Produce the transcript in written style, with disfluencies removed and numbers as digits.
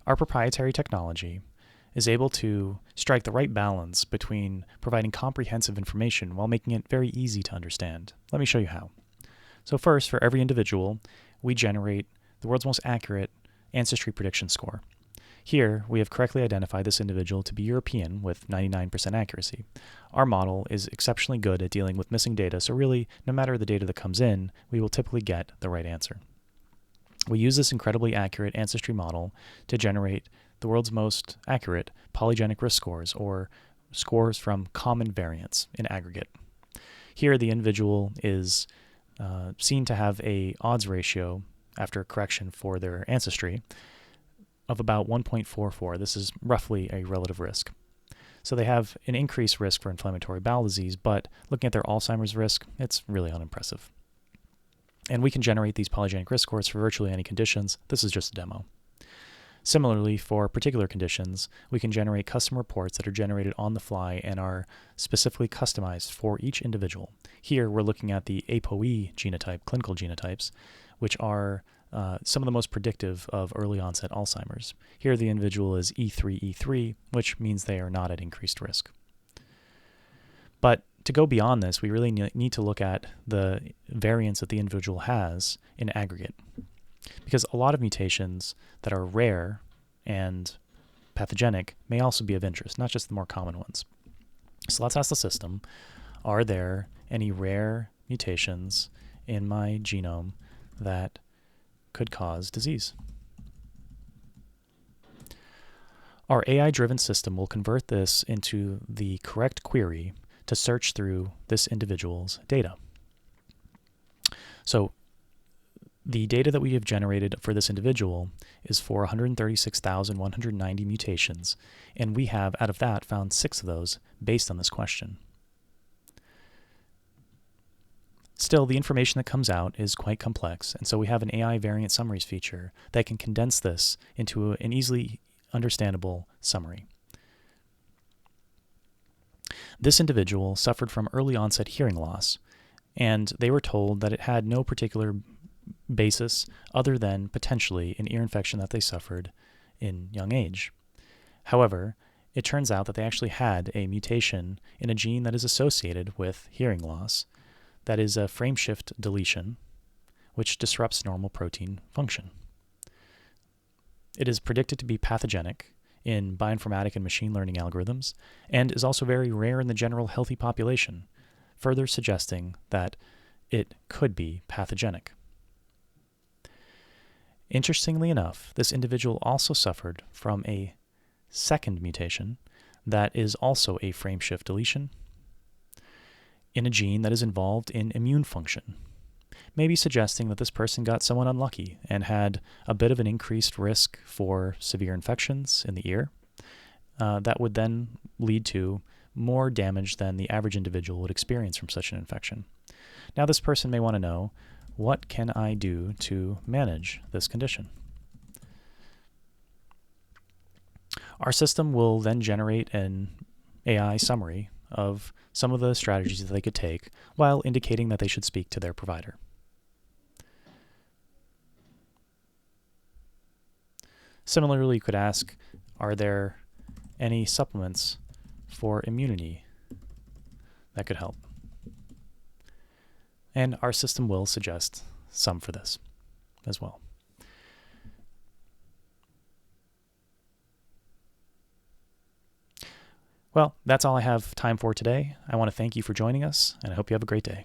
Our proprietary technology is able to strike the right balance between providing comprehensive information while making it very easy to understand. Let me show you how. So first, for every individual, we generate the world's most accurate ancestry prediction score. Here, we have correctly identified this individual to be European with 99% accuracy. Our model is exceptionally good at dealing with missing data, so really, no matter the data that comes in, we will typically get the right answer. We use this incredibly accurate ancestry model to generate the world's most accurate polygenic risk scores, or scores from common variants in aggregate. Here, the individual is seen to have a odds ratio after correction for their ancestry of about 1.44. This is roughly a relative risk. So they have an increased risk for inflammatory bowel disease, but looking at their Alzheimer's risk, it's really unimpressive. And we can generate these polygenic risk scores for virtually any conditions. This is just a demo. Similarly, for particular conditions, we can generate custom reports that are generated on the fly and are specifically customized for each individual. Here, we're looking at the ApoE genotype, clinical genotypes, which are some of the most predictive of early onset Alzheimer's. Here, the individual is E3E3, which means they are not at increased risk. But to go beyond this, we really need to look at the variants that the individual has in aggregate. Because a lot of mutations that are rare and pathogenic may also be of interest, not just the more common ones. So let's ask the system, are there any rare mutations in my genome that could cause disease? Our AI-driven system will convert this into the correct query to search through this individual's data. So the data that we have generated for this individual is for 136,190 mutations, and we have, out of that, found 6 of those based on this question. Still, the information that comes out is quite complex, and so we have an AI variant summaries feature that can condense this into an easily understandable summary. This individual suffered from early onset hearing loss, and they were told that it had no particular basis other than potentially an ear infection that they suffered in young age. However, it turns out that they actually had a mutation in a gene that is associated with hearing loss, that is a frameshift deletion, which disrupts normal protein function. It is predicted to be pathogenic in bioinformatic and machine learning algorithms, and is also very rare in the general healthy population, further suggesting that it could be pathogenic. Interestingly enough, this individual also suffered from a second mutation that is also a frameshift deletion in a gene that is involved in immune function, maybe suggesting that this person got somewhat unlucky and had a bit of an increased risk for severe infections in the ear that would then lead to more damage than the average individual would experience from such an infection. Now, this person may want to know, what can I do to manage this condition? Our system will then generate an AI summary of some of the strategies that they could take while indicating that they should speak to their provider. Similarly, you could ask, are there any supplements for immunity that could help? And our system will suggest some for this as well. Well, that's all I have time for today. I want to thank you for joining us, and I hope you have a great day.